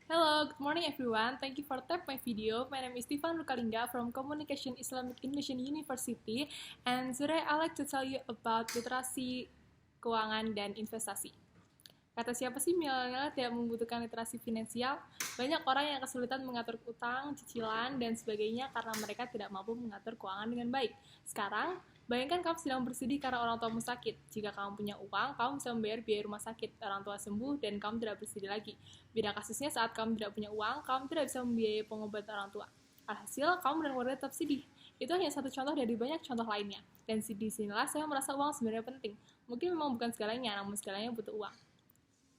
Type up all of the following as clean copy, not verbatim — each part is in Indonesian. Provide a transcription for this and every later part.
Hello, good morning everyone. Thank you for tap my video. My name is Stefan Rukalingga from Communication Islamic Indonesian University, and today I'd like to tell you about literasi keuangan dan investasi. Kata siapa sih milenial tidak membutuhkan literasi finansial? Banyak orang yang kesulitan mengatur utang, cicilan, dan sebagainya karena mereka tidak mampu mengatur keuangan dengan baik. Sekarang, bayangkan kamu sedang bersedih karena orang tuamu sakit. Jika kamu punya uang, kamu bisa membayar biaya rumah sakit, orang tua sembuh, dan kamu tidak bersedih lagi. Beda kasusnya saat kamu tidak punya uang, kamu tidak bisa membiayai pengobatan orang tua. Alhasil, kamu dan keluarga tetap sedih. Itu hanya satu contoh dari banyak contoh lainnya. Dan di sinilah saya merasa uang sebenarnya penting. Mungkin memang bukan segalanya, namun segalanya butuh uang.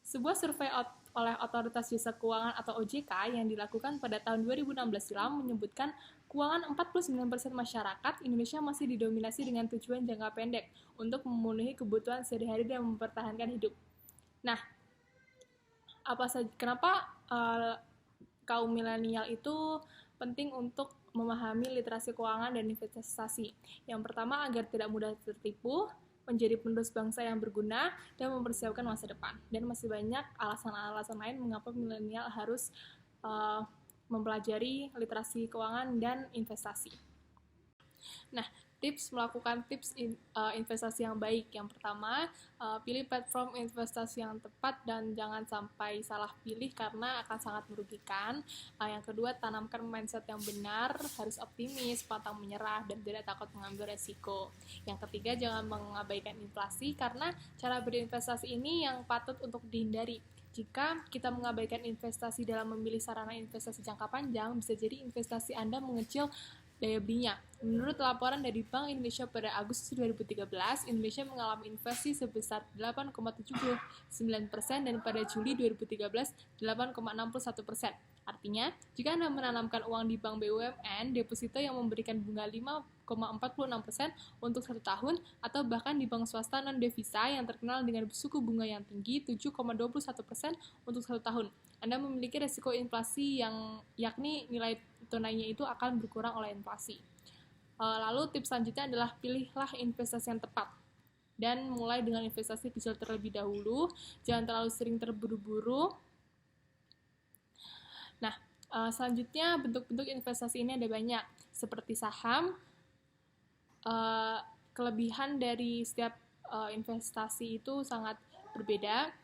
Sebuah survei oleh Otoritas Jasa Keuangan atau OJK yang dilakukan pada tahun 2016 silam menyebutkan keuangan 49% masyarakat Indonesia masih didominasi dengan tujuan jangka pendek untuk memenuhi kebutuhan sehari-hari dan mempertahankan hidup. Nah, kenapa kaum milenial itu penting untuk memahami literasi keuangan dan investasi? Yang pertama, agar tidak mudah tertipu, menjadi penerus bangsa yang berguna, dan mempersiapkan masa depan. Dan masih banyak alasan-alasan lain mengapa milenial harus mempelajari literasi keuangan dan investasi. Nah, tips investasi yang baik. Yang pertama, pilih platform investasi yang tepat dan jangan sampai salah pilih karena akan sangat merugikan. Yang kedua, tanamkan mindset yang benar, harus optimis, pantang menyerah, dan tidak takut mengambil resiko. Yang ketiga, jangan mengabaikan inflasi karena cara berinvestasi ini yang patut untuk dihindari. Jika kita mengabaikan investasi dalam memilih sarana investasi jangka panjang, bisa jadi investasi Anda mengecil daya belinya. Menurut laporan dari Bank Indonesia pada Agustus 2013, Indonesia mengalami inflasi sebesar 8,79% dan pada Juli 2013 8,61%. Artinya, jika Anda menanamkan uang di bank BUMN, deposito yang memberikan bunga 5,46% untuk 1 tahun, atau bahkan di bank swasta non-devisa yang terkenal dengan suku bunga yang tinggi 7,21% untuk 1 tahun, Anda memiliki resiko inflasi yakni nilai tunainya itu akan berkurang oleh inflasi. Lalu tips selanjutnya adalah pilihlah investasi yang tepat dan mulai dengan investasi kecil terlebih dahulu, jangan terlalu sering terburu-buru. Nah, selanjutnya bentuk-bentuk investasi ini ada banyak, seperti saham. Kelebihan dari setiap investasi itu sangat berbeda.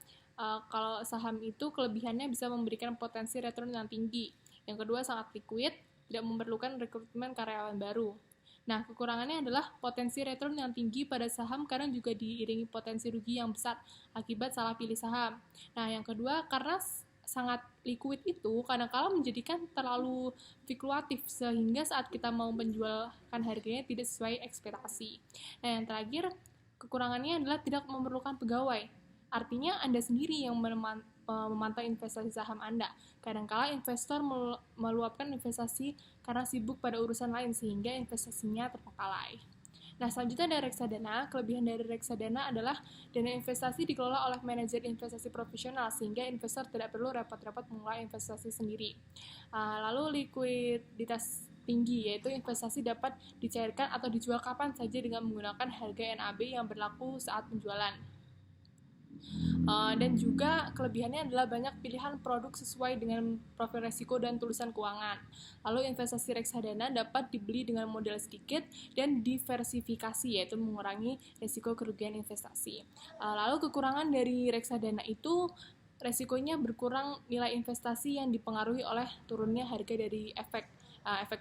Kalau saham itu kelebihannya bisa memberikan potensi return yang tinggi. Yang kedua, sangat liquid, tidak memerlukan rekrutmen karyawan baru. Nah, kekurangannya adalah potensi return yang tinggi pada saham kadang juga diiringi potensi rugi yang besar akibat salah pilih saham. Nah, yang kedua, karena sangat liquid itu kadang-kala menjadikan terlalu spekulatif sehingga saat kita mau menjualkan harganya tidak sesuai ekspektasi. Nah, yang terakhir, kekurangannya adalah tidak memerlukan pegawai. Artinya Anda sendiri yang memantau investasi saham Anda. Kadangkala investor meluapkan investasi karena sibuk pada urusan lain sehingga investasinya terbengkalai. Nah, selanjutnya ada reksadana. Kelebihan dari reksadana adalah dana investasi dikelola oleh manajer investasi profesional sehingga investor tidak perlu repot-repot memulai investasi sendiri. Lalu likuiditas tinggi, yaitu investasi dapat dicairkan atau dijual kapan saja dengan menggunakan harga NAB yang berlaku saat penjualan. Dan juga kelebihannya adalah banyak pilihan produk sesuai dengan profil resiko dan tulisan keuangan. Lalu investasi reksadana dapat dibeli dengan modal sedikit dan diversifikasi, yaitu mengurangi resiko kerugian investasi. Lalu kekurangan dari reksadana itu resikonya berkurang nilai investasi yang dipengaruhi oleh turunnya harga dari efek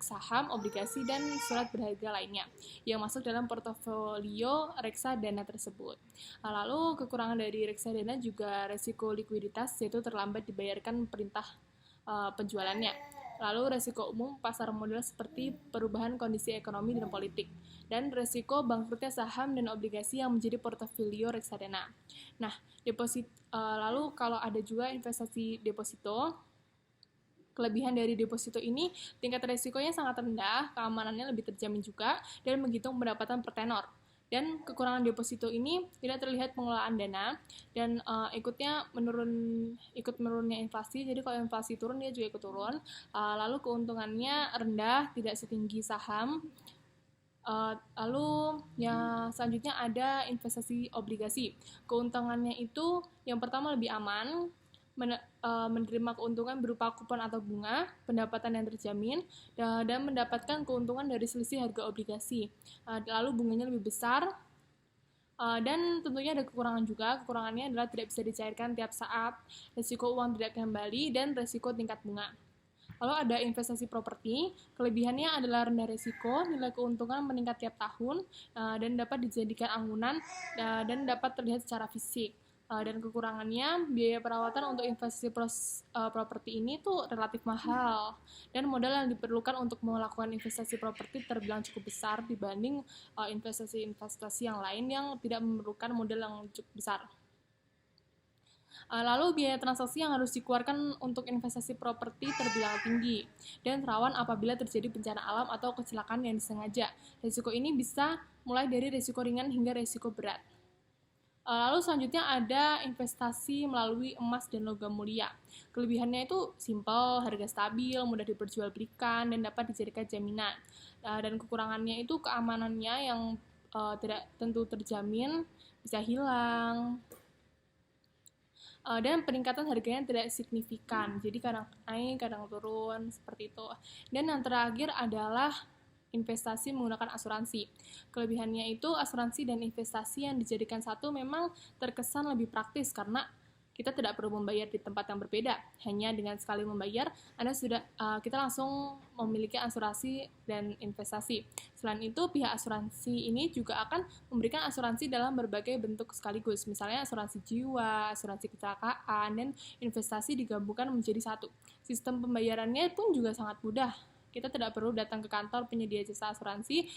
saham, obligasi, dan surat berharga lainnya yang masuk dalam portofolio reksadana tersebut. Lalu kekurangan dari reksadana juga resiko likuiditas, yaitu terlambat dibayarkan perintah penjualannya. Lalu resiko umum pasar modal seperti perubahan kondisi ekonomi dan politik, dan resiko bangkrutnya saham dan obligasi yang menjadi portofolio reksadana. Nah, lalu kalau ada juga investasi deposito. Kelebihan dari deposito ini, tingkat resikonya sangat rendah, keamanannya lebih terjamin juga, dan menghitung pendapatan per tenor. Dan kekurangan deposito ini tidak terlihat pengelolaan dana, dan ikut menurunnya inflasi, jadi kalau inflasi turun, dia juga ikut turun. Lalu keuntungannya rendah, tidak setinggi saham. Lalu yang selanjutnya ada investasi obligasi. Keuntungannya itu yang pertama lebih aman, menerima keuntungan berupa kupon atau bunga, pendapatan yang terjamin, dan mendapatkan keuntungan dari selisih harga obligasi. Lalu bunganya lebih besar, dan tentunya ada kekurangan juga. Kekurangannya adalah tidak bisa dicairkan tiap saat, risiko uang tidak kembali, dan risiko tingkat bunga. Lalu ada investasi properti, kelebihannya adalah rendah risiko, nilai keuntungan meningkat tiap tahun, dan dapat dijadikan anggunan, dan dapat terlihat secara fisik. Dan kekurangannya, biaya perawatan untuk investasi properti ini tuh relatif mahal, dan modal yang diperlukan untuk melakukan investasi properti terbilang cukup besar dibanding investasi-investasi yang lain yang tidak memerlukan modal yang cukup besar. Lalu biaya transaksi yang harus dikeluarkan untuk investasi properti terbilang tinggi dan rawan apabila terjadi bencana alam atau kecelakaan yang disengaja. Risiko ini bisa mulai dari risiko ringan hingga risiko berat. Lalu selanjutnya ada investasi melalui emas dan logam mulia. Kelebihannya itu simpel, harga stabil, mudah diperjualbelikan, dan dapat dijadikan jaminan. Dan kekurangannya itu keamanannya yang tidak tentu terjamin, bisa hilang, dan peningkatan harganya tidak signifikan, jadi kadang naik kadang turun seperti itu. Dan yang terakhir adalah investasi menggunakan asuransi. Kelebihannya itu asuransi dan investasi yang dijadikan satu memang terkesan lebih praktis karena kita tidak perlu membayar di tempat yang berbeda. Hanya dengan sekali membayar, kita langsung memiliki asuransi dan investasi. Selain itu, pihak asuransi ini juga akan memberikan asuransi dalam berbagai bentuk sekaligus. Misalnya asuransi jiwa, asuransi kecelakaan, dan investasi digabungkan menjadi satu. Sistem pembayarannya pun juga sangat mudah. Kita tidak perlu datang ke kantor penyedia jasa asuransi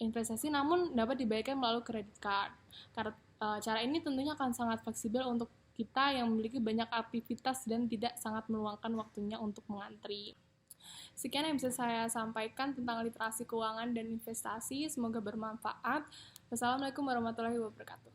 investasi, namun dapat dibayarkan melalui kredit card. Cara ini tentunya akan sangat fleksibel untuk kita yang memiliki banyak aktivitas dan tidak sangat meluangkan waktunya untuk mengantri. Sekian yang bisa saya sampaikan tentang literasi keuangan dan investasi. Semoga bermanfaat. Wassalamualaikum warahmatullahi wabarakatuh.